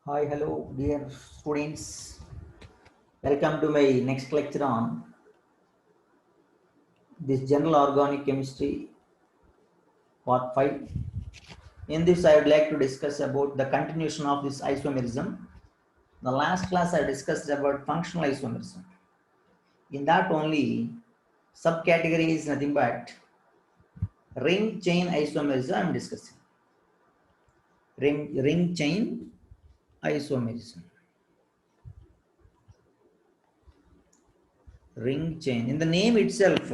Hi, hello, dear students. Welcome to my next lecture on this general organic chemistry part 5. In this, I would like to discuss about the continuation of this isomerism. The last class I discussed about functional isomerism. In that only subcategory is nothing but ring chain isomerism I am discussing. Ring chain isomerism. Ring chain. In the name itself,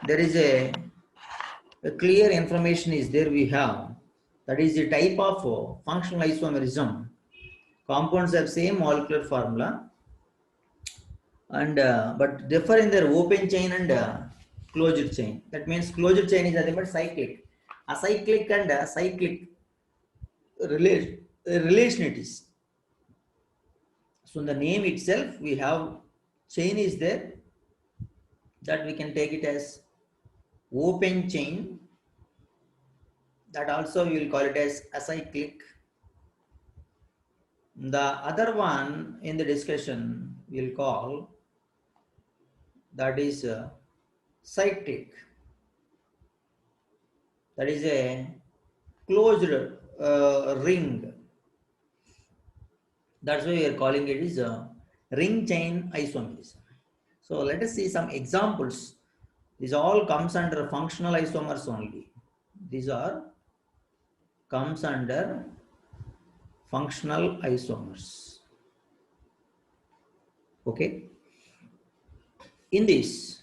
there is a clear information is there we have. That is the type of functional isomerism. Compounds have same molecular formula and but differ in their open chain and closed chain. That means closed chain is nothing but cyclic. Acyclic and cyclic relation it is. So in the name itself we have chain is there, that we can take it as open chain. That also we will call it as acyclic. The other one in the discussion we'll call that is cyclic. That is a closed ring. That's why we are calling it is a ring chain isomerism. So let us see some examples. This all comes under functional isomers only. These are comes under functional isomers. Okay. In this,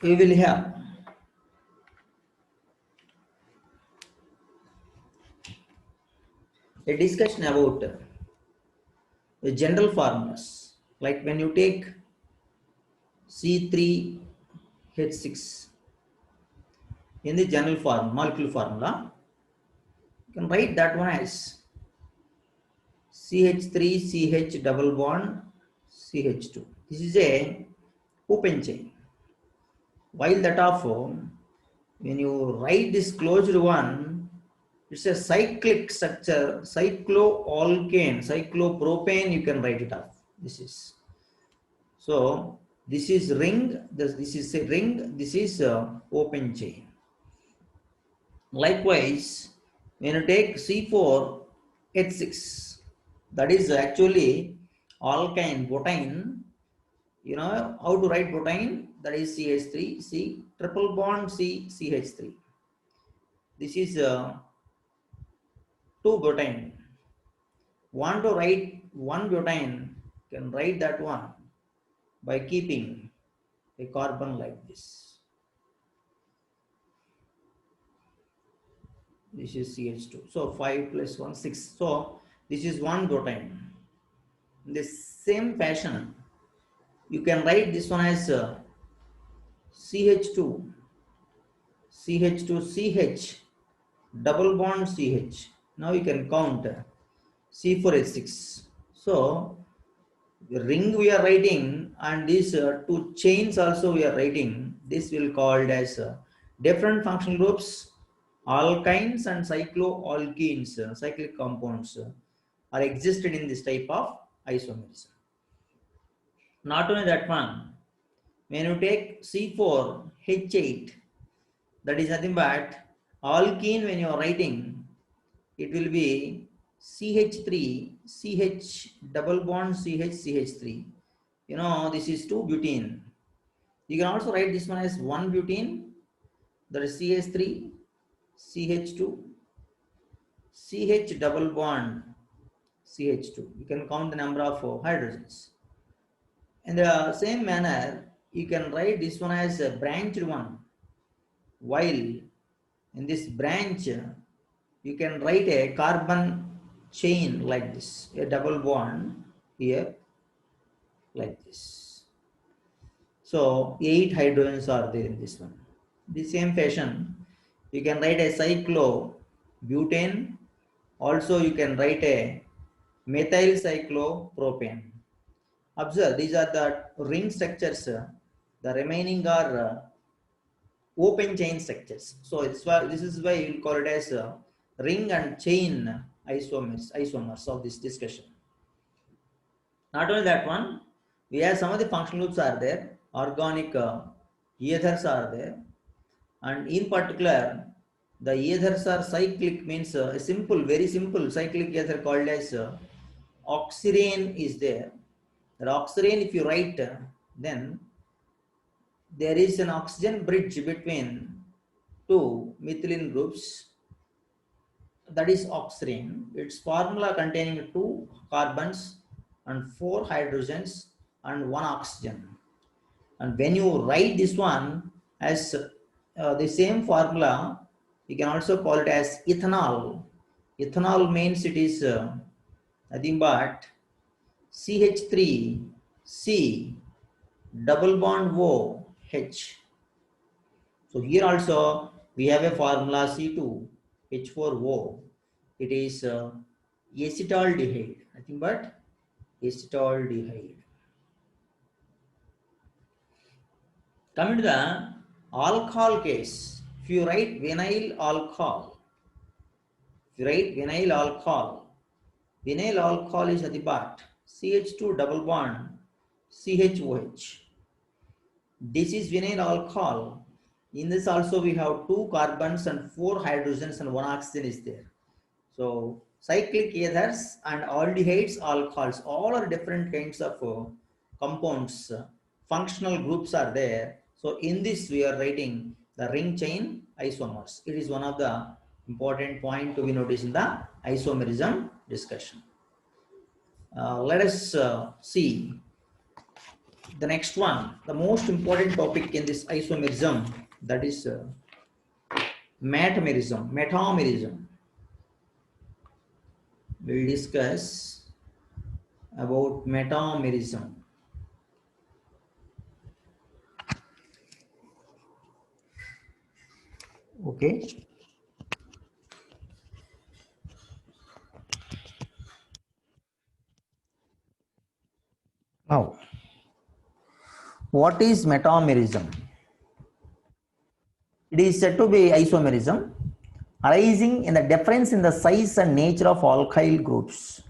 we will have a discussion about the general formulas. Like when you take C3H6 in the general form, molecule formula, you can write that one as CH3CH double bond CH2. This is a open chain. While that of when you write this closed one, it's a cyclic structure, cycloalkane, cyclopropane, you can write it off. This is. So this is ring, this is a ring, this is open chain. Likewise, when you take C4H6, that is actually alkyne, butane. You know how to write butane? That is CH3, C triple bond C, CH3. This is 2 butane. Want to write 1 butane, can write that one by keeping a carbon like this. This is CH2. So 5 plus 1, 6. So this is 1 butane. In the same fashion, you can write this one as CH2, CH2CH, double bond CH. Now you can count C4H6. So the ring we are writing, and these 2 chains also we are writing. This will called as different functional groups, alkynes and cycloalkenes, cyclic compounds are existed in this type of isomerism. Not only that one, when you take C4H8, that is nothing but alkene. When you are writing, it will be CH3, CH double bond CH, CH3. You know, this is 2 butene. You can also write this one as 1 butene, that is CH3, CH2, CH double bond CH2. You can count the number of hydrogens. In the same manner, you can write this one as a branched one. While in this branch, you can write a carbon chain like this, a double bond here like this. So 8 hydrogens are there in this one. The same fashion, you can write a cyclobutane. Also, you can write a methyl cyclopropane. Observe, these are the ring structures. The remaining are open chain structures. So this is why you will call it as ring and chain isomers of this discussion. Not only that one, we have some of the functional groups are there, organic ethers are there, and in particular, the ethers are cyclic, means a simple, very simple cyclic ether called as oxirane is there. The oxirane, if you write, then there is an oxygen bridge between two methylene groups, that is oxirane. Its formula containing 2 carbons and 4 hydrogens and 1 oxygen. And when you write this one as the same formula, you can also call it as ethanol. Ethanol means it is nothing but CH3C double bond O H. So here also we have a formula C2H4O. It is acetaldehyde, nothing but acetaldehyde. Coming to the alcohol case, if you write vinyl alcohol, vinyl alcohol is nothing but CH2 double bond CHOH. This is vinyl alcohol. In this also we have 2 carbons and 4 hydrogens and 1 oxygen is there. So cyclic ethers and aldehydes, alcohols, all are different kinds of compounds. Functional groups are there. So in this we are writing the ring chain isomers. It is one of the important point to be noticed in the isomerism discussion. Let us see the next one, the most important topic in this isomerism, that is metamerism. We will discuss about metamerism. Okay. Now, what is metamerism? It is said to be isomerism arising in the difference in the size and nature of alkyl groups.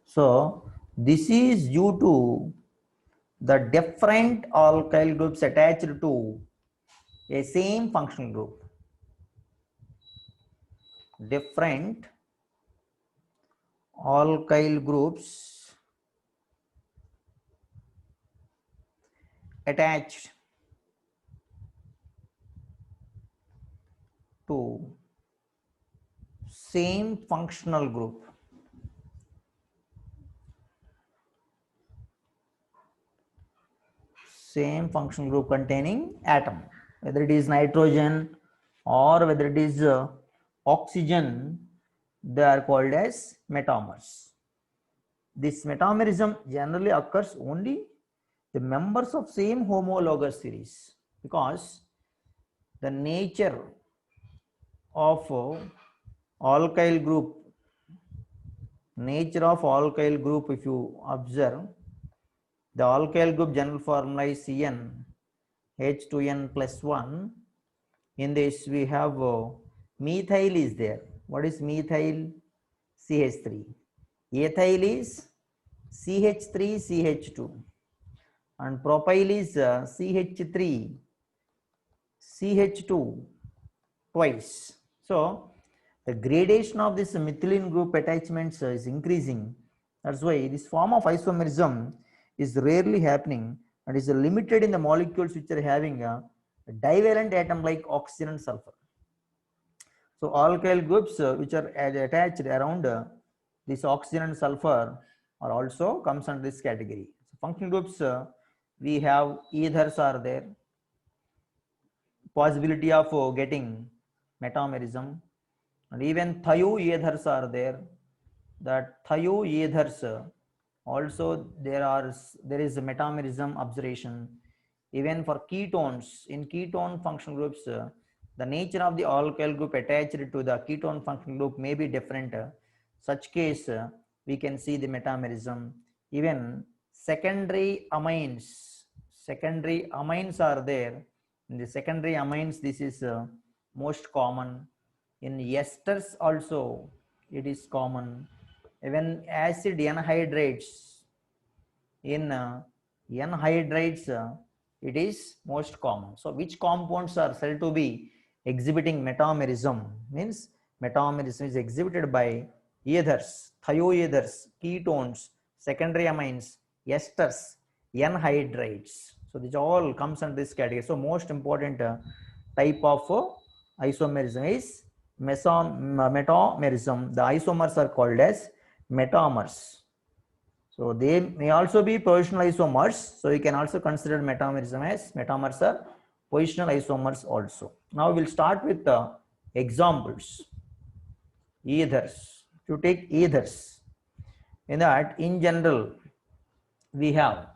So, this is due to the different alkyl groups attached to a same functional group. Different alkyl groups attached to same functional group. Same functional group containing atom, whether it is nitrogen or whether it is oxygen, they are called as metamers. This metamerism generally occurs only the members of same homologous series, because the nature of alkyl group, if you observe, the alkyl group general formula is CN H2N plus 1. In this we have methyl is there. What is methyl? CH3. Ethyl is CH3 CH2, and propyl is CH3 CH2 twice. So the gradation of this methylene group attachments is increasing. That's why this form of isomerism is rarely happening and is limited in the molecules which are having a divalent atom like oxygen and sulfur. So alkyl groups which are attached around this oxygen and sulfur are also comes under this category. So functional groups, we have ethers are there, possibility of getting metamerism, and even thioethers are there. That thioethers also there is a metamerism observation. Even for ketones, in ketone functional groups, the nature of the alkyl group attached to the ketone functional group may be different. Such case, we can see the metamerism. Even secondary amines are there. In the secondary amines, this is most common. In esters also it is common. Even acid anhydrates, in anhydrates it is most common. So which compounds are said to be exhibiting metamerism? Means metamerism is exhibited by ethers, thioethers, ketones, secondary amines, esters, anhydrates. So these all comes under this category. So most important type of isomerism is metamerism. The isomers are called as metamers. So they may also be positional isomers. So you can also consider metamerism as metamers are positional isomers also. Now we'll start with the examples. Ethers. If you take ethers, in that in general we have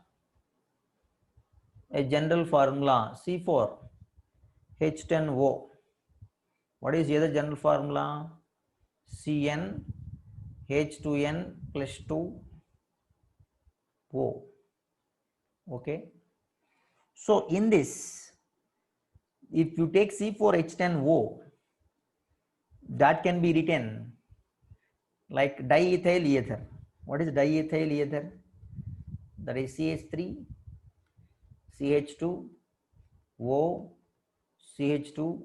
a general formula C4H10O. What is the other general formula? CnH2n plus 2O. Okay. So in this, if you take C4H10O, that can be written like diethyl ether. What is diethyl ether? That is CH3, CH2, O, CH2,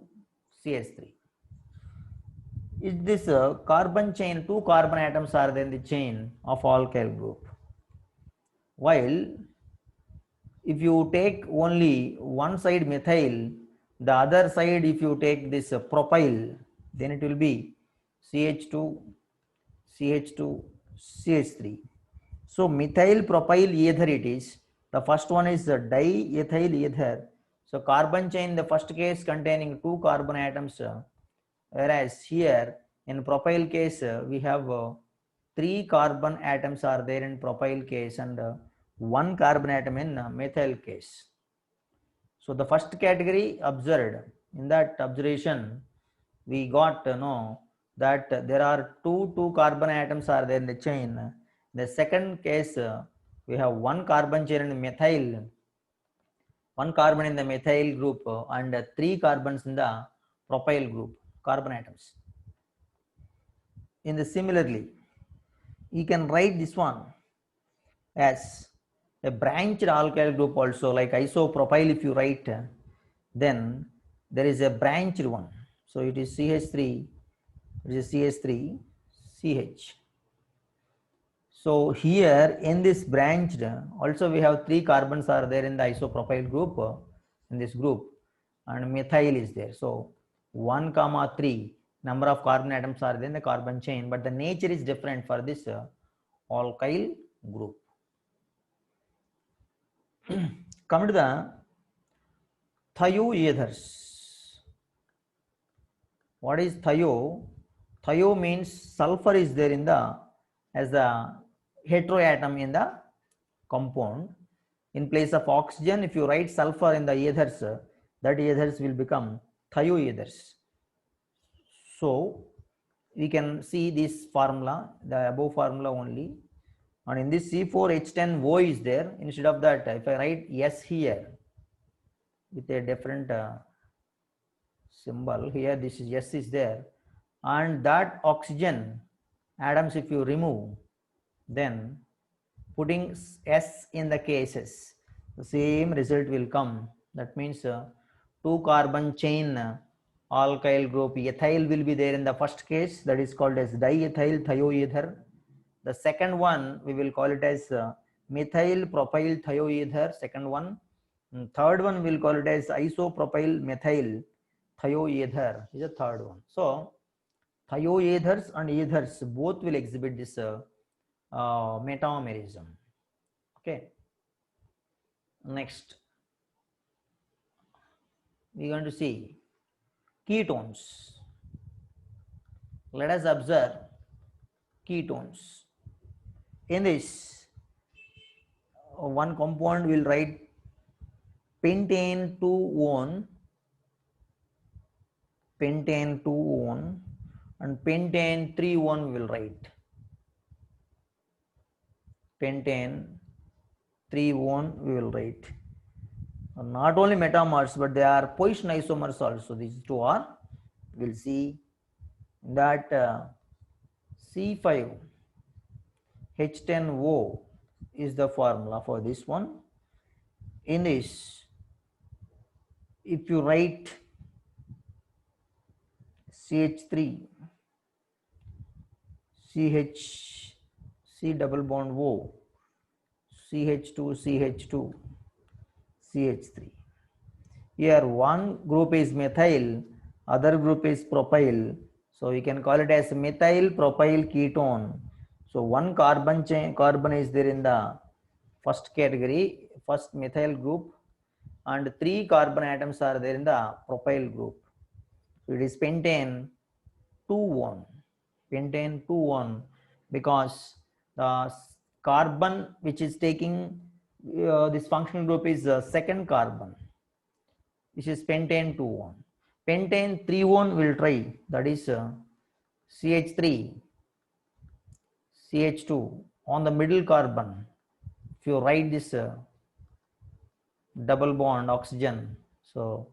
CH3. Is this carbon chain? Two carbon atoms are there in the chain of alkyl group. While if you take only one side methyl, the other side if you take this propyl, then it will be CH2, CH2, CH3. So methyl propyl ether it is. The first one is diethyl ether. So carbon chain in the first case containing two carbon atoms, whereas here in propyl case we have three carbon atoms are there in propyl case and one carbon atom in methyl case. So the first category observed, in that observation we got to know that there are two carbon atoms are there in the chain. In the second case we have one carbon chain in the methyl, one carbon in the methyl group and three carbons in the propyl group carbon atoms. In the similarly, you can write this one as a branched alkyl group also, like isopropyl if you write, then there is a branched one. So it is CH3, it is CH3, CH. So here in this branched also we have three carbons are there in the isopropyl group in this group and methyl is there. So 1, 3 number of carbon atoms are there in the carbon chain, but the nature is different for this alkyl group. Coming to the thioethers. What is thio? Thio means sulfur is there in the as the heteroatom in the compound. In place of oxygen, if you write sulfur in the ethers, that ethers will become thioethers. So we can see this formula, the above formula only. And in this C4H10O is there. Instead of that, if I write S here with a different symbol here, this is S is there, and that oxygen atoms if you remove, then putting S in the cases, the same result will come. That means two carbon chain alkyl group ethyl will be there in the first case, that is called as diethyl thioether. The second one we will call it as methyl propyl thioether, second one. And third one we'll call it as isopropyl methyl thioether is the third one. So thioethers and ethers both will exhibit this metamerism. Okay. Next, we are going to see ketones. Let us observe ketones. In this, one compound will write pentane 2-one, pentane 2-one, and pentane 3-one will write. Pentane 3-one we will write. Not only metamers, but they are position isomers also. These two are, we'll see that C5H10O is the formula for this one. In this, if you write CH3, CH, C double bond O, CH2, CH2, CH3. Here one group is methyl, other group is propyl. So you can call it as methyl propyl ketone. So one carbon is there in the first category, first methyl group, and 3 carbon atoms are there in the propyl group. So it is pentane 2,1, pentane 2,1, because the carbon which is taking this functional group is second carbon, which is pentane 2,1. Pentane 3,1 will try, that is CH3, CH2 on the middle carbon. If you write this double bond oxygen, so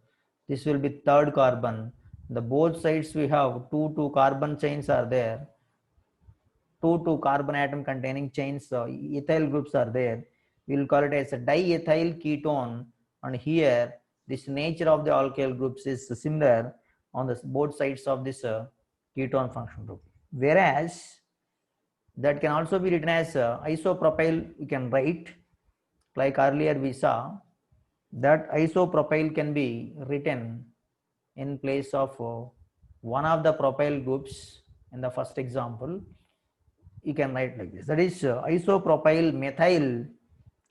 this will be third carbon. The both sides we have 2 carbon chains are there, 2 carbon atom containing chains, ethyl groups are there. We will call it as a diethyl ketone, and here this nature of the alkyl groups is similar on the both sides of this ketone function group. Whereas that can also be written as isopropyl, we can write, like earlier we saw that isopropyl can be written in place of one of the propyl groups. In the first example, you can write like this, that is isopropyl methyl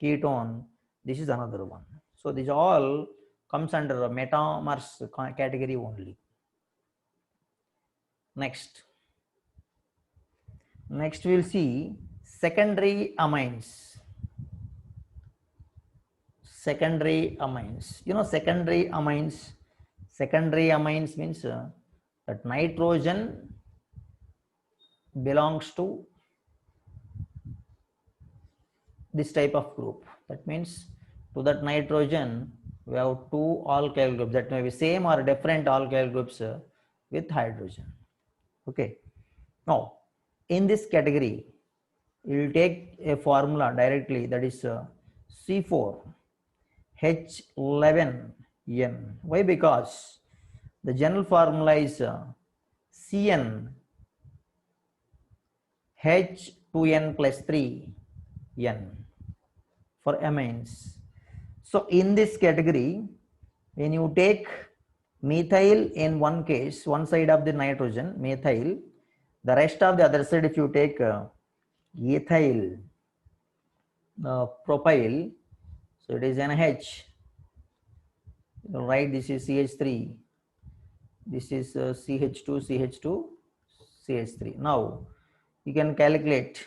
ketone. This is another one. So this all comes under a metamers category only. Next we will see secondary amines. Secondary amines, you know, secondary amines means that nitrogen belongs to this type of group. That means to that nitrogen we have 2 alkyl groups, that may be same or different alkyl groups with hydrogen. Okay, now in this category you will take a formula directly, that is C4H11N. Why? Because the general formula is CN H2N plus 3N for amines. So in this category, when you take methyl in one case, one side of the nitrogen, methyl, the rest of the other side, if you take ethyl, propyl, so it is NH. You write this is CH3, this is CH2, CH2, CH3. Now you can calculate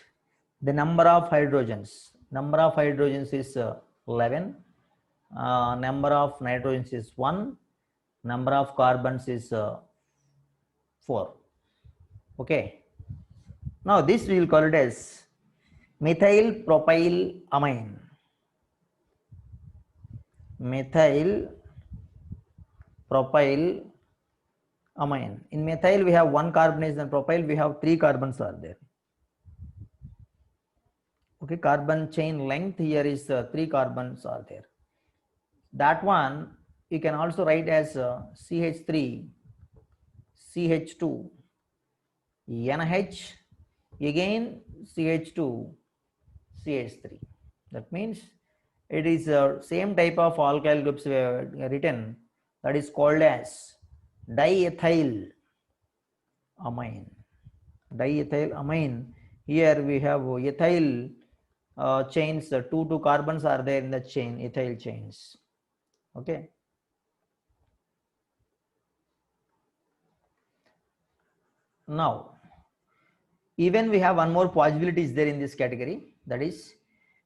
the number of hydrogens. Number of hydrogens is 11. Number of nitrogens is 1. Number of carbons is 4. Okay. Now this we will call it as methyl propyl amine. Methyl propyl amine. In methyl we have 1 carbon, is in propyl we have 3 carbons are there. Okay, carbon chain length here is 3 carbons are there. That one you can also write as CH3, CH2, NH, again CH2, CH3. That means it is same type of alkyl groups we have written, that is called as diethyl amine. Diethyl amine. Here we have ethyl chains, 2 carbons are there in the chain, ethyl chains. Okay. Now, even we have one more possibility is there in this category, that is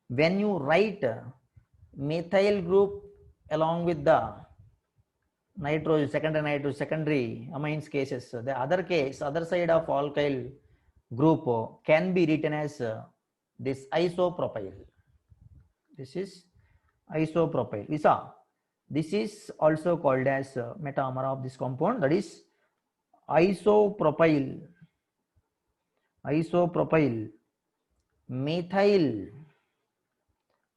when you write methyl group along with the nitrogen, secondary amines cases, the other case, other side of alkyl group can be written as this isopropyl. This is isopropyl. We saw this is also called as metamer of this compound, that is isopropyl methyl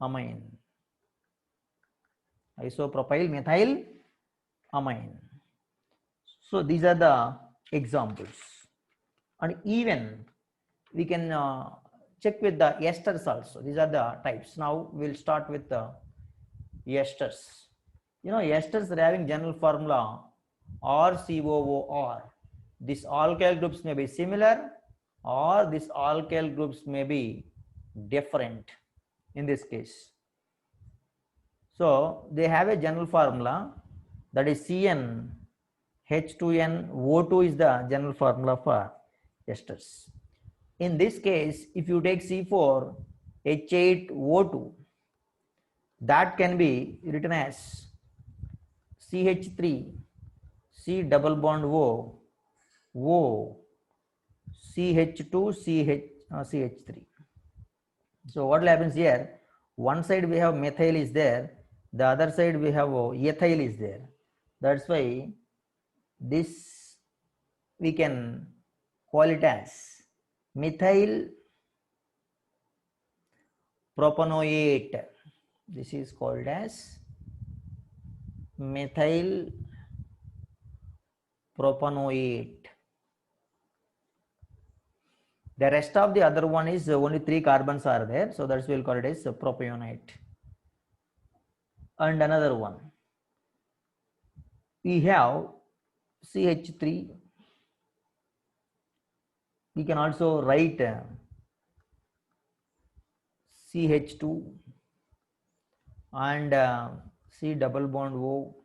amine, isopropyl methyl amine. So these are the examples, and even we can check with the esters also. These are the types. Now we'll start with the esters. You know, esters are having general formula RCOOR. These alkyl groups may be similar, or these alkyl groups may be different in this case. So they have a general formula, that is CN H2N O2 is the general formula for esters. In this case, if you take C4 H8O2, that can be written as CH3 C double bond O CH2 CH3. So what happens here? One side we have methyl is there, the other side we have ethyl is there. That's why this we can call it as methyl propanoate. This is called as methyl propanoate. The rest of the other one is only 3 carbons are there, so that's why we'll call it as propionate. And another one, we have CH3. We can also write CH2 and C double bond O.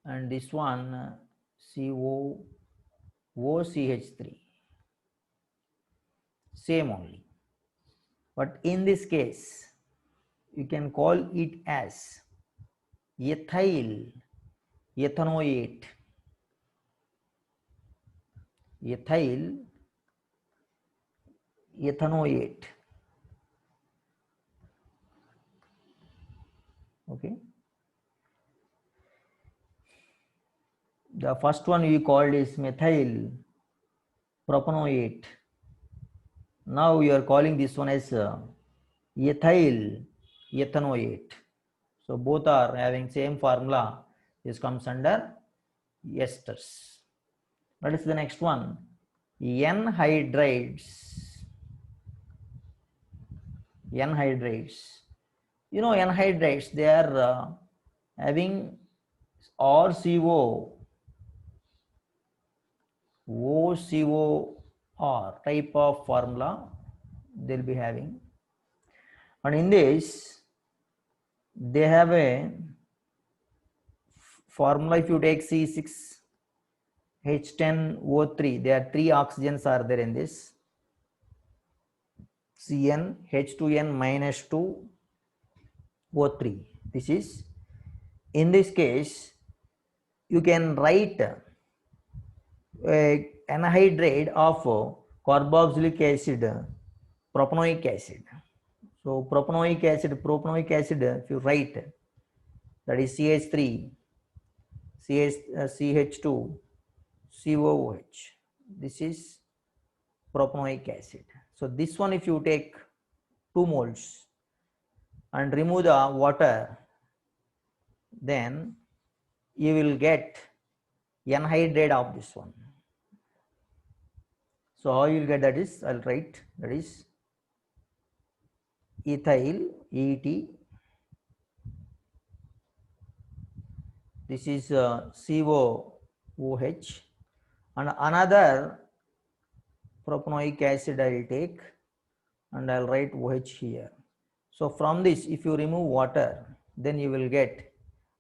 And this one CO OCH3, same only. But in this case, you can call it as ethyl ethanoate. Ethyl ethanoate. Okay. The first one we called is methyl propanoate. Now we are calling this one as ethyl ethanoate. So both are having same formula. This comes under esters. What is the next one? Anhydrides. Anhydrides. You know, anhydrides, they are having RCO OCOR type of formula they'll be having, and in this they have a formula. If you take C6H10O3, there are 3 oxygens are there in this. CN H2N minus 2 O3. This is, in this case, you can write anhydride of carboxylic acid, propanoic acid. So propanoic acid, if you write, that is CH3, CH2, COOH. This is propanoic acid. So this one, if you take 2 moles and remove the water, then you will get anhydride of this one. So how you will get that is, I'll write, that is ethyl, ET. This is COOH, and another propanoic acid I will take and I'll write OH here. So from this, if you remove water, then you will get,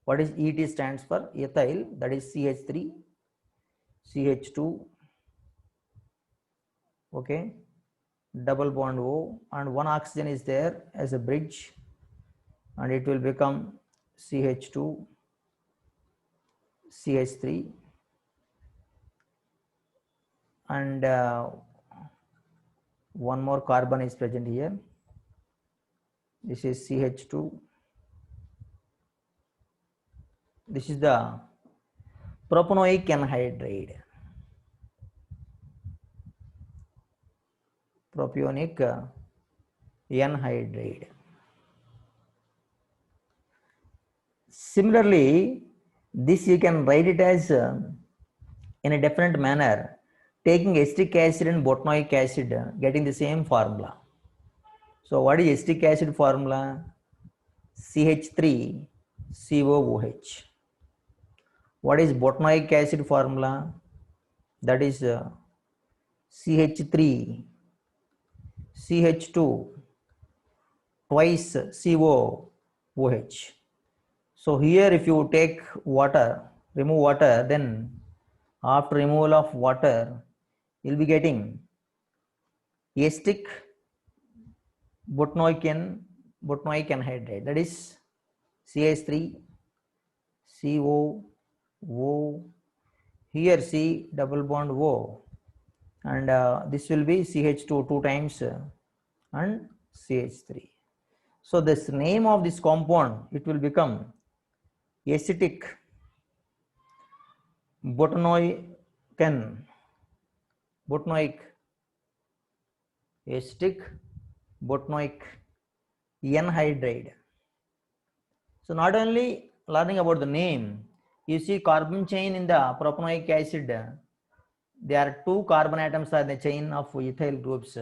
what is ET stands for? Ethyl, that is CH3, CH2, okay, double bond O, and 1 oxygen is there as a bridge, and it will become CH2, CH3, and one more carbon is present here. This is CH2. This is the propanoic anhydride. Propionic anhydride. Similarly, this you can write it as in a different manner, taking acetic acid and botanoic acid, getting the same formula. So what is acetic acid formula? CH3COOH. What is botanoic acid formula? That is CH3CH2 twice COOH. So here if you take water, remove water, then after removal of water, you will be getting acetic botanoic anhydride, that is CH3 COO, here C double bond O, and this will be CH2 two times and CH3. So this name of this compound, it will become acetic botanoic acetic botanoic anhydride. So not only learning about the name, you see carbon chain in the propanoic acid, there are two carbon atoms are the chain of ethyl groups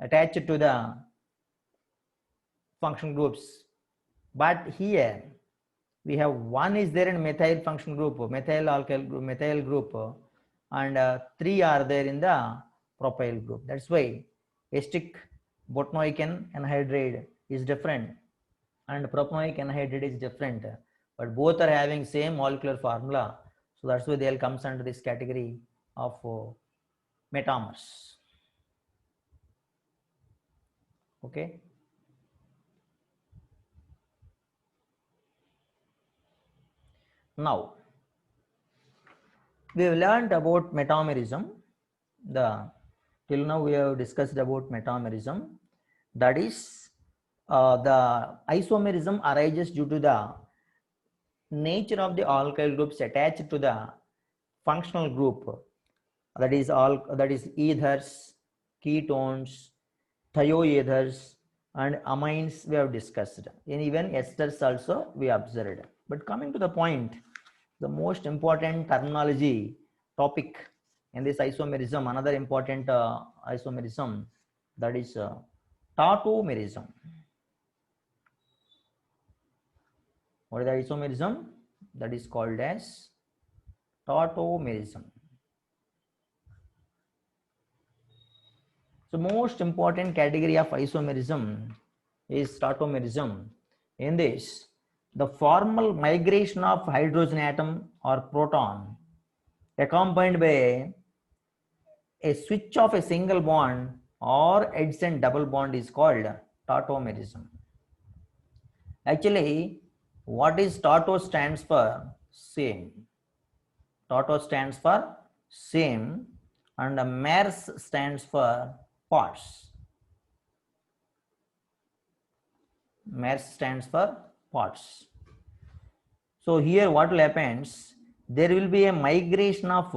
attached to the function groups. But here we have one is there in methyl function group, methyl alkyl group, methyl group, and three are there in the propyl group. That's why acetic botanoic anhydride is different and propanoic anhydride is different, but both are having same molecular formula. So that's why they'll comes under this category of metamers. Okay. Now we have learned about metamerism. Till now we have discussed about metamerism. That is, the isomerism arises due to the nature of the alkyl groups attached to the functional group. That is ethers, ketones, thioethers, and amines we have discussed, and even esters also we observed. But coming to the point, the most important terminology topic in this isomerism, another important isomerism, that is tautomerism. What is the isomerism? That is called as tautomerism. So most important category of isomerism is tautomerism. In this, the formal migration of hydrogen atom or proton accompanied by a switch of a single bond or adjacent double bond is called tautomerism. Actually, what is tauto stands for? Same. Tauto stands for same, and mers stands for parts. Mers stands for parts. So here what will happen? There will be a migration of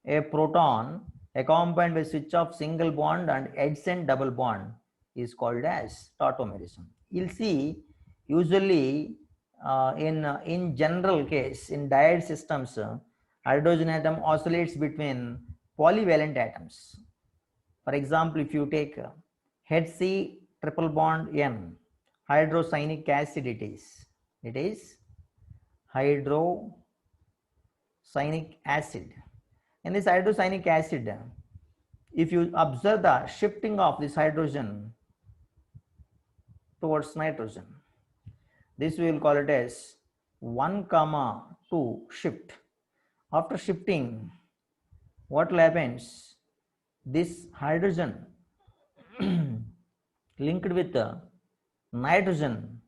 a proton accompanied by switch of single bond and adjacent double bond is called as tautomerism. You'll see usually in general case in diode systems, hydrogen atom oscillates between polyvalent atoms. For example, if you take HC triple bond N, hydrocyanic acid it is hydrocyanic acid. In this hydrocyanic acid, if you observe the shifting of this hydrogen towards nitrogen, this we will call it as 1,2 shift. After shifting, what will happen? This hydrogen linked with nitrogen,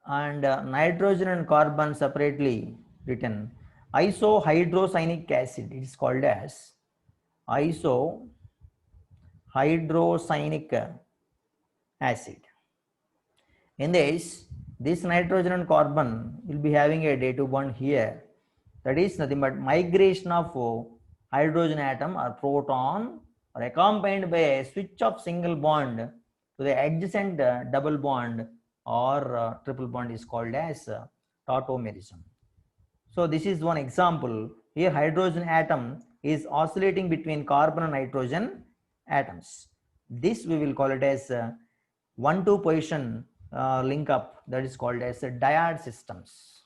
and nitrogen and carbon separately written isohydrocyanic acid. It is called as isohydrocyanic acid. In this nitrogen and carbon will be having a dative bond here. That is nothing but migration of hydrogen atom or proton or accompanied by a switch of single bond to the adjacent double bond or triple bond is called as tautomerism. So this is one example. Here hydrogen atom is oscillating between carbon and nitrogen atoms. This we will call it as 1-2 position link up, that is called as diode systems.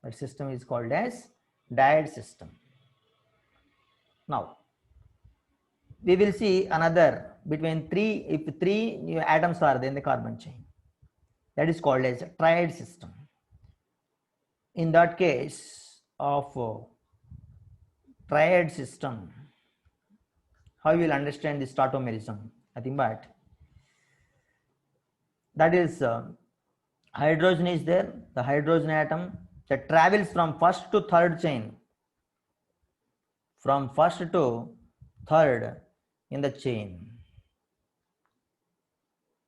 That system is called as diode system. Now we will see another between if three atoms are there in the carbon chain, that is called as triad system. In that case of triad system, how you will understand this tautomerism? I think but that is hydrogen is there, the hydrogen atom that travels from first to third chain, from first to third in the chain.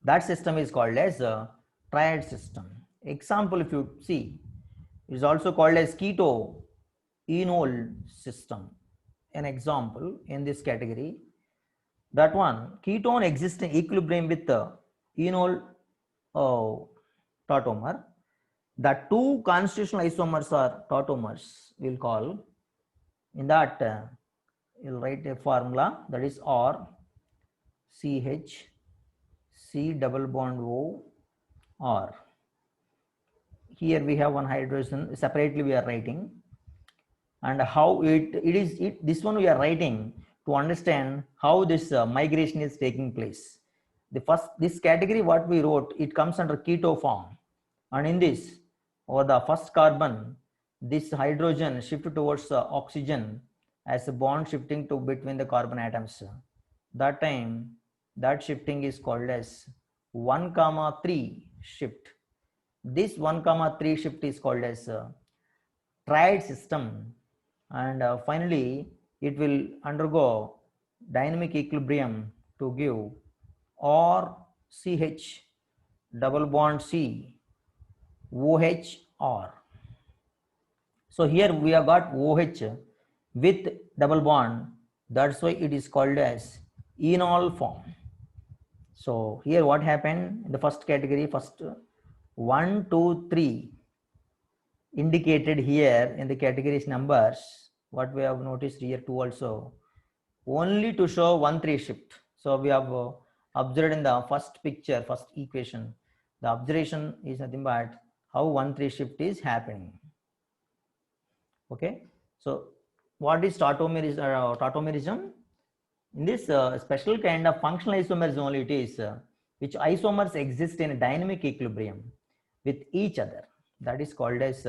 That system is called as a triad system. Example, if you see, it is also called as keto enol system. An example in this category, that one ketone exists in equilibrium with the enol tautomer. The two constitutional isomers are tautomers. We'll call in that you'll write a formula, that is R CH C double bond O R. Here we have one hydrogen separately we are writing, and how this one we are writing to understand how this migration is taking place. This category what we wrote, it comes under keto form, and in this over the first carbon this hydrogen shift towards oxygen as a bond shifting to between the carbon atoms. That time that shifting is called as 1,3 shift. This 1,3 shift is called as triad system, and finally it will undergo dynamic equilibrium to give or CH double bond C OH R. So here we have got OH with double bond, that's why it is called as enol form. So here what happened in the first category, first 1, 2, 3 indicated here in the categories numbers, what we have noticed here 2 also, only to show 1,3 shift. So we have observed in the first picture, first equation, the observation is nothing but how 1,3 shift is happening. Okay, so what is tautomerism? In this special kind of functional isomers only it is, which isomers exist in a dynamic equilibrium with each other, that is called as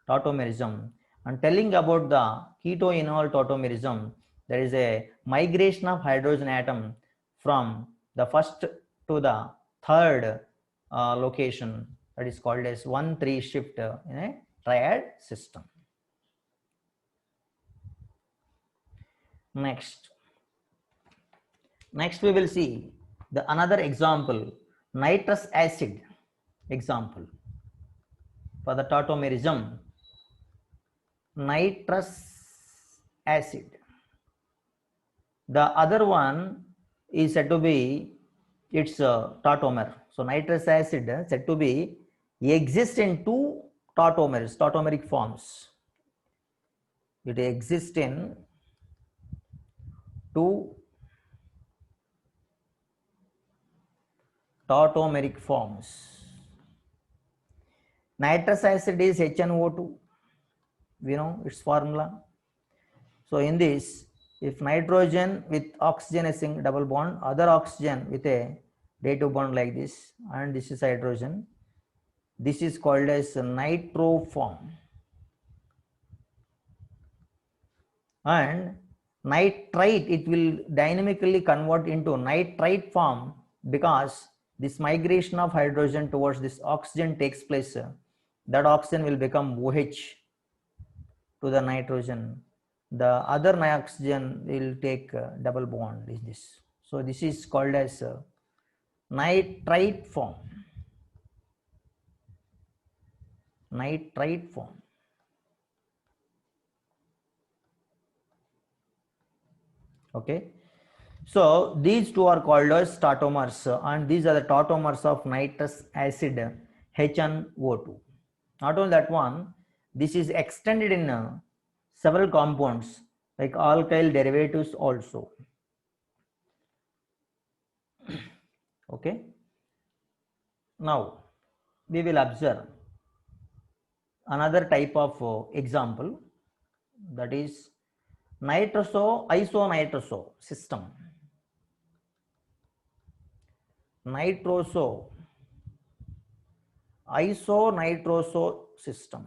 tautomerism. And telling about the keto enol tautomerism, there is a migration of hydrogen atom from the first to the third location, that is called as 1,3 shift in a triad system. Next we will see the another example, nitrous acid example for the tautomerism. Nitrous acid, the other one is said to be its tautomer. So nitrous acid said to be exist in two tautomers, tautomeric forms. It exists in two tautomeric forms. Nitrous acid is HNO2, we know its formula. So in this, if nitrogen with oxygen is in double bond, other oxygen with a dative bond like this, and this is hydrogen, this is called as a nitro form. And nitrite, it will dynamically convert into nitrite form because this migration of hydrogen towards this oxygen takes place. That oxygen will become OH to the nitrogen. The other oxygen will take double bond is this. So this is called as nitrite form. nitrite form. Okay, so these two are called as tautomers, and these are the tautomers of nitrous acid HNO2. Not only that one, this is extended in several compounds like alkyl derivatives also. Okay, now we will observe another type of example, that is isonitroso system. Isonitroso system.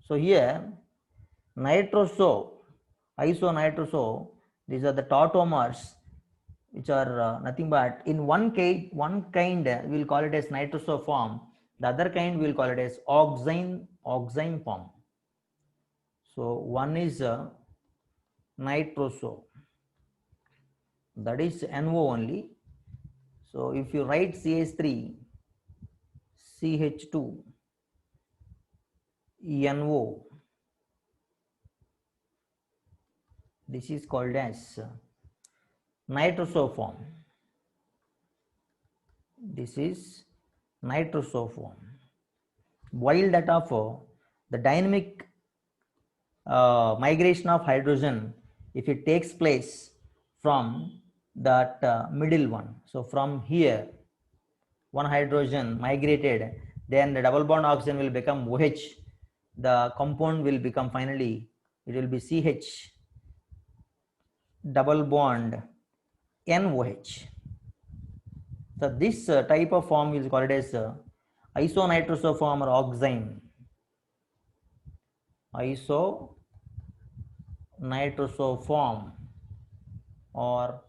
So here isonitroso, these are the tautomers which are nothing but in one kind we will call it as nitroso form, the other kind we will call it as oxime form. So one is nitroso, that is NO only. So if you write CH3 CH2 NO, this is called as nitroso form. This is nitroso form. While that of the dynamic migration of hydrogen, if it takes place from that middle one, so from here one hydrogen migrated, then the double bond oxygen will become OH, the compound will become finally, it will be CH double bond NOH. So this type of form is called as isonitroso form or oxime. Isonitroso form or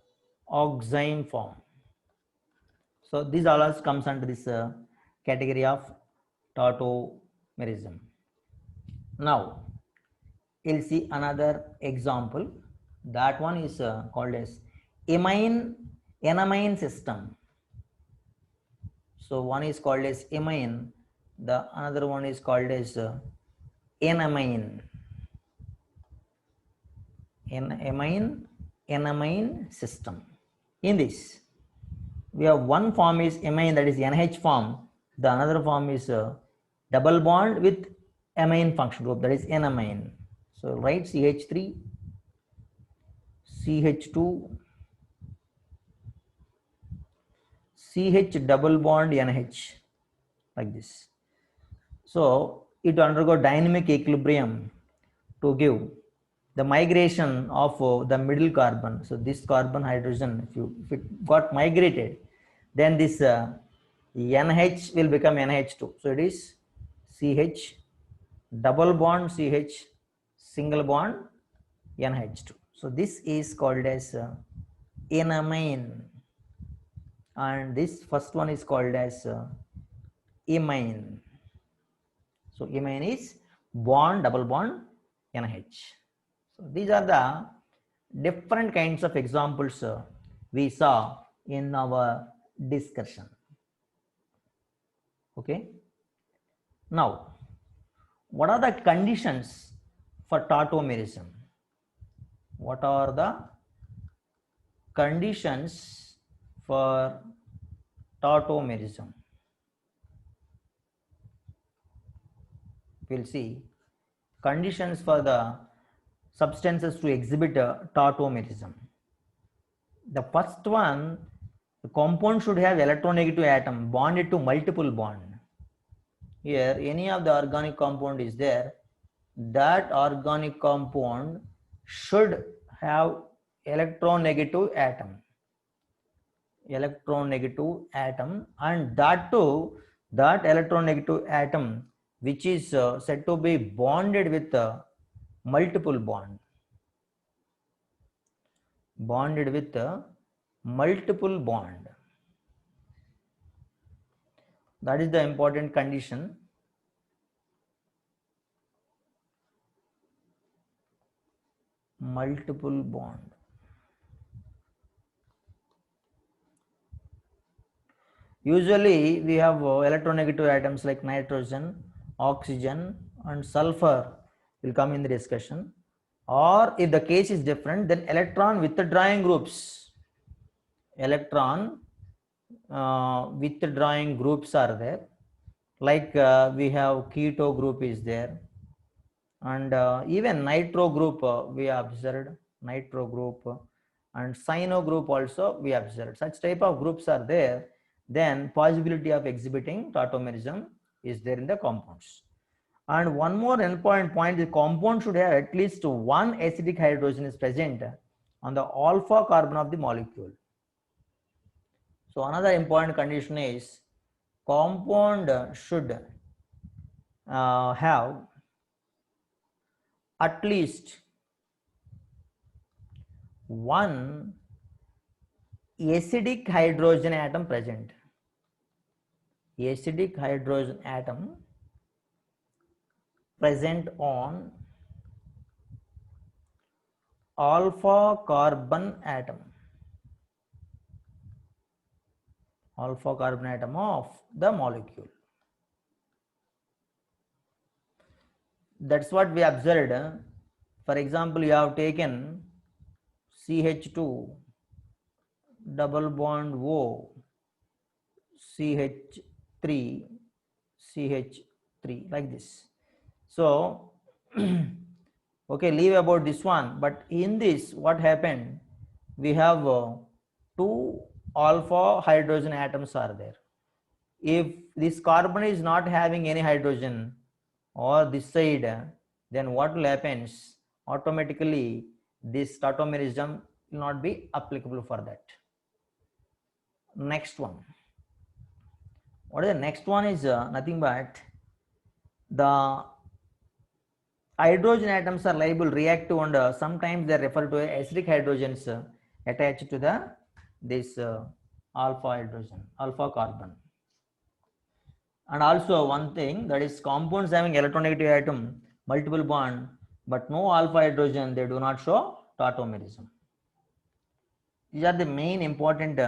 oxime form. So these all comes under this category of tautomerism. Now we'll see another example. That one is called as enamine system. So one is called as amine, the another one is called as enamine. Enamine system. In this, we have one form is amine, that is NH form. The another form is double bond with amine function group, that is enamine. So write CH3 CH2 CH double bond NH like this. So it undergo dynamic equilibrium to give the migration of the middle carbon. So this carbon hydrogen, if it got migrated, then this NH will become NH2. So it is CH double bond CH single bond NH2. So this is called as enamine, and this first one is called as imine. So imine is bond double bond NH. So these are the different kinds of examples we saw in our discussion. Okay. Now, what are the conditions for tautomerism? What are the conditions for tautomerism? We'll see conditions for the substances to exhibit tautomerism. The first one, the compound should have electronegative atom bonded to multiple bond. Here any of the organic compound is there, that organic compound should have electronegative atom, and that too, that electronegative atom which is said to be bonded with multiple bond, that is the important condition. Multiple bond. Usually we have electronegative atoms like nitrogen, oxygen and sulfur will come in the discussion. Or if the case is different, then electron withdrawing groups. Electron withdrawing groups are there. Like we have keto group is there. And even nitro group we observed, nitro group and cyano group also we observed. Such type of groups are there, then possibility of exhibiting tautomerism is there in the compounds. And one more important point, the compound should have at least one acidic hydrogen is present on the alpha carbon of the molecule. So another important condition is compound should have at least one acidic hydrogen atom present. Acidic hydrogen atom present on alpha carbon atom. Alpha carbon atom of the molecule. That's what we observed. For example, you have taken CH2 double bond O, CH3, CH3 like this. So okay, leave about this one, but in this what happened, we have two alpha hydrogen atoms are there. If this carbon is not having any hydrogen or this side, then what will happen? Automatically this tautomerism will not be applicable for that. Next one, what is the next one is nothing but the hydrogen atoms are liable reactive and sometimes they are referred to as acidic hydrogens attached to the this alpha hydrogen, alpha carbon. And also one thing, that is compounds having electronegative atom, multiple bond, but no alpha hydrogen, they do not show tautomerism. These are the main important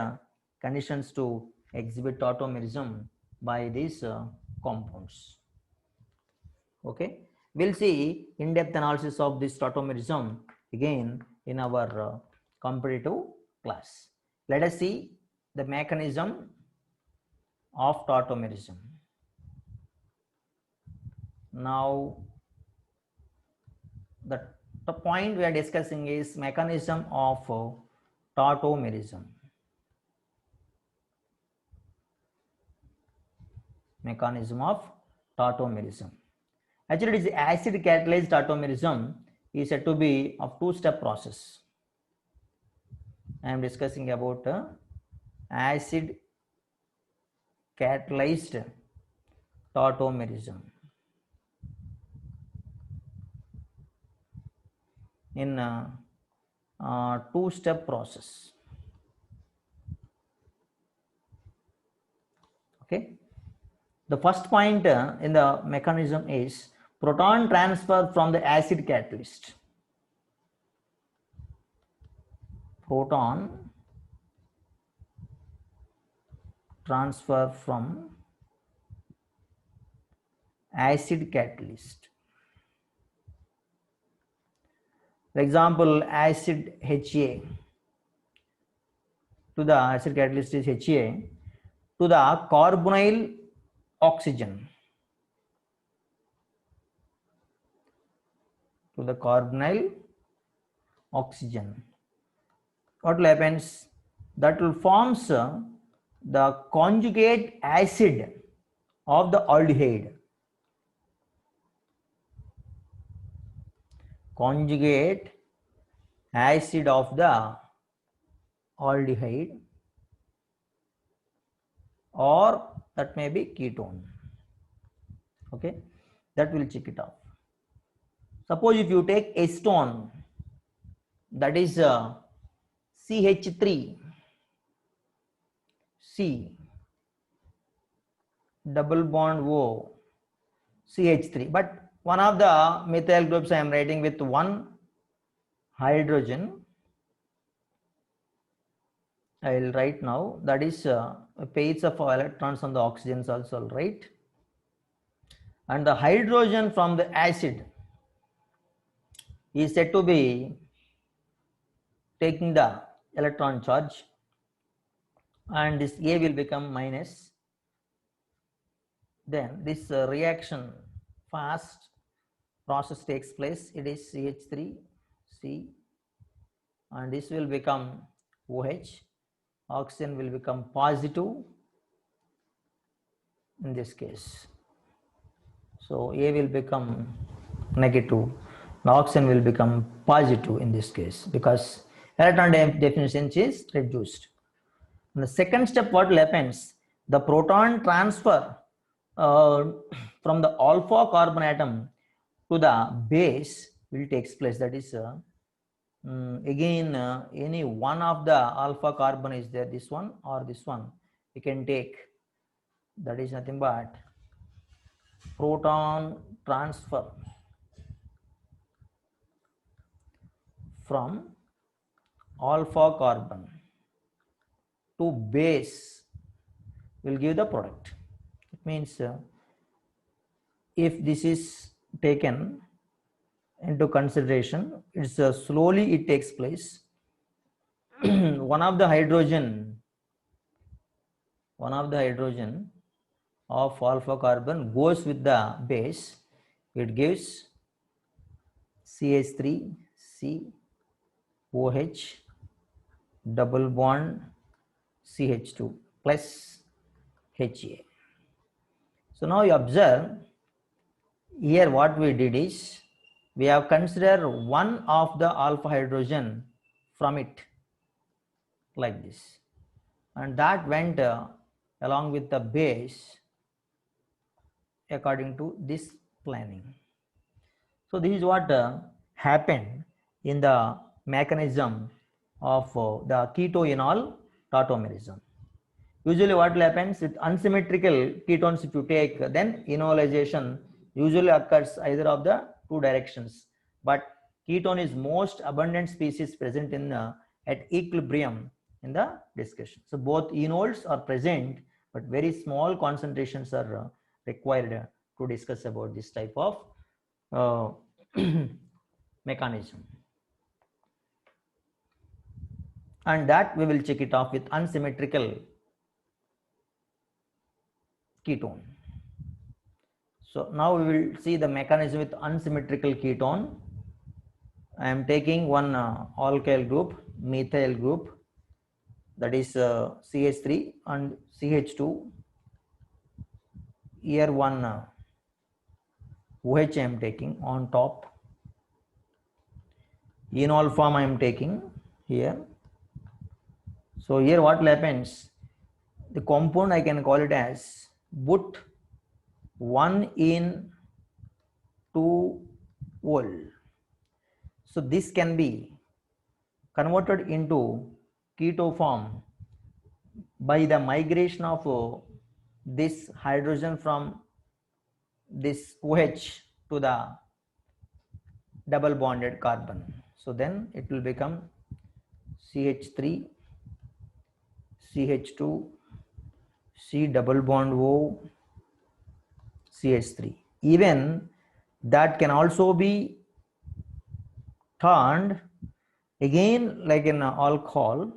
conditions to exhibit tautomerism by these compounds. Okay, we'll see in-depth analysis of this tautomerism again in our competitive class. Let us see the mechanism of tautomerism. Now the point we are discussing is mechanism of tautomerism. Mechanism of tautomerism. Actually, it is acid catalyzed tautomerism is said to be of two-step process. I am discussing about acid catalyzed tautomerism in two-step process. Okay, the first point in the mechanism is proton transfer from the acid catalyst. Proton transfer from acid catalyst. For example, acid HA to the acid catalyst is HA to the carbonyl oxygen, to the carbonyl oxygen. What will happen? That will forms the conjugate acid of the aldehyde. Conjugate acid of the aldehyde, or that may be ketone. Okay, that will check it off. Suppose if you take acetone, that is CH3, C double bond O, CH3, but one of the methyl groups I am writing with one hydrogen, I will write now. That is pairs of electrons on the oxygens also, I'll write. And the hydrogen from the acid is said to be taking the electron charge, and this A will become minus. Then this reaction fast process takes place. It is CH3C, and this will become OH. Oxygen will become positive in this case. So A will become negative, and oxygen will become positive in this case because electron deficiency is reduced. In the second step, what will happens? The proton transfer uh, from the alpha carbon atom to the base will take place. That is again any one of the alpha carbon is there, this one or this one, we can take. That is nothing but proton transfer from alpha carbon to base will give the product. It means if this is taken into consideration, it's slowly it takes place. one of the hydrogen of alpha carbon goes with the base, it gives CH3C OH double bond CH2 plus HA. So now you observe here what we did is we have considered one of the alpha hydrogen from it like this, and that went along with the base according to this planning. So this is what happened in the mechanism of the keto-enol tautomerism. Usually what happens with unsymmetrical ketones, if you take, then enolization usually occurs either of the two directions, but ketone is most abundant species present in at equilibrium in the discussion. So both enols are present, but very small concentrations are required to discuss about this type of mechanism, and that we will check it off with unsymmetrical ketone. So now we will see the mechanism with unsymmetrical ketone. I am taking one alkyl group, methyl group, that is CH3 and CH2. Here one OH I am taking on top. Enol form I am taking here. So here what happens? The compound I can call it as but 1 in 2 ol. So this can be converted into keto form by the migration of this hydrogen from this OH to the double bonded carbon. So then it will become CH3, CH2, C double bond O, CH3. Even that can also be turned again like in alcohol,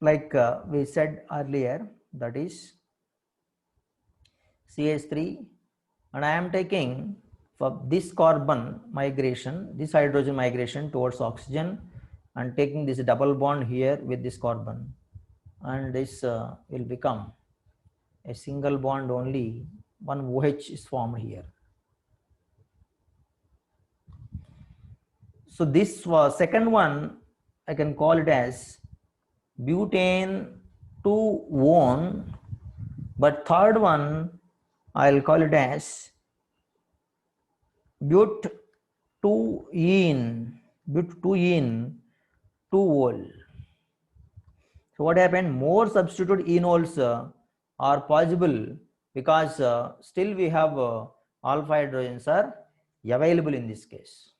like we said earlier, that is CH3, and I am taking for this carbon migration, this hydrogen migration towards oxygen, and taking this double bond here with this carbon, and this will become a single bond, only one OH is formed here. So this second one I can call it as butane 2-one, but third one I'll call it as but 2-ene 2-ol. So what happened? More substitute enols are possible because still we have alpha hydrogens are available in this case.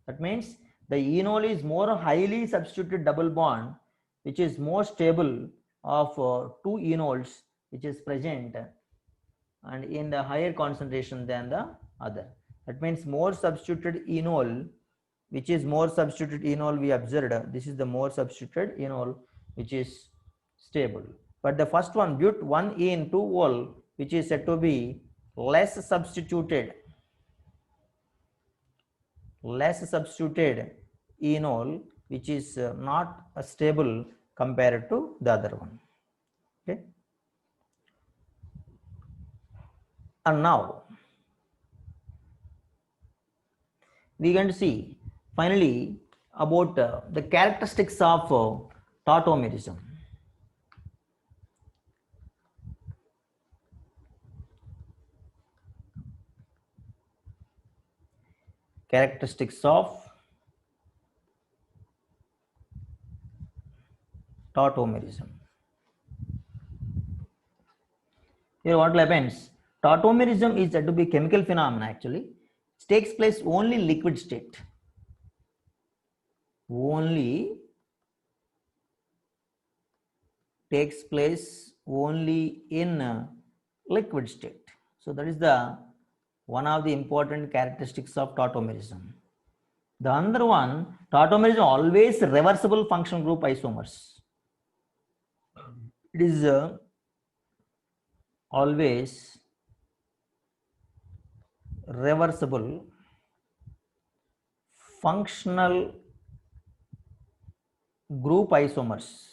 That means the enol is more highly substituted double bond, which is more stable of two enols, which is present and in the higher concentration than the other. That means more substituted enol, which is more substituted enol we observed. This is the more substituted enol which is stable. But the first one, but 1-ene 2-ol, which is said to be less substituted enol, which is not stable compared to the other one. Okay. And now we are going to see finally about the characteristics of tautomerism. Characteristics of tautomerism. Here what happens? Tautomerism is said to be a chemical phenomenon actually. It takes place only in liquid state. Only takes place only in liquid state. So that is the one of the important characteristics of tautomerism. The other one, tautomerism always reversible functional group isomers. It is always reversible functional group isomers.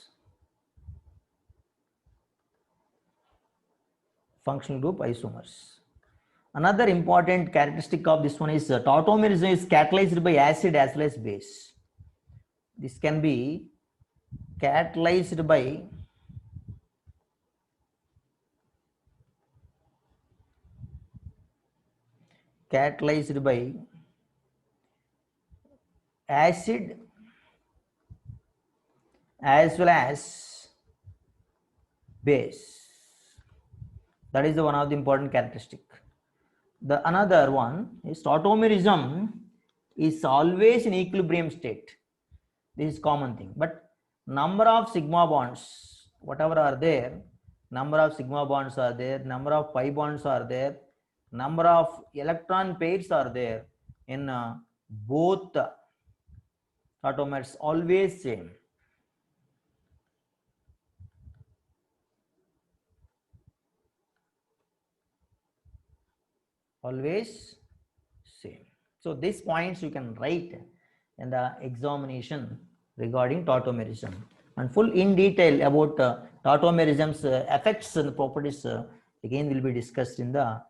Functional group isomers. Another important characteristic of this one is tautomerism is catalyzed by acid as well as base. This can be catalyzed by acid as well as base. That is the one of the important characteristic. The another one is tautomerism is always in equilibrium state. This is common thing, but number of sigma bonds, whatever are there, number of sigma bonds are there, number of pi bonds are there, number of electron pairs are there in both tautomers, always same. Always same. So these points you can write in the examination regarding tautomerism, and full in detail about tautomerism's effects and properties again will be discussed in the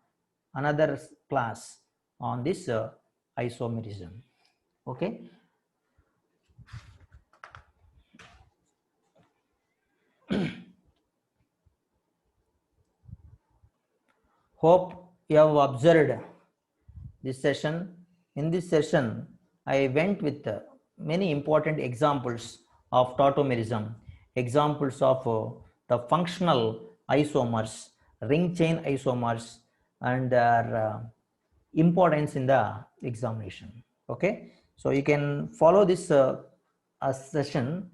another class on this isomerism. Okay. Hope you have observed this session. In this session, I went with many important examples of tautomerism, examples of the functional isomers, ring chain isomers, and their importance in the examination. Okay, so you can follow this session,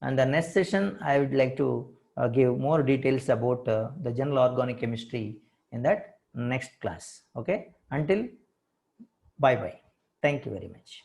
and the next session I would like to give more details about the general organic chemistry in that next class. Okay, until bye bye. Thank you very much.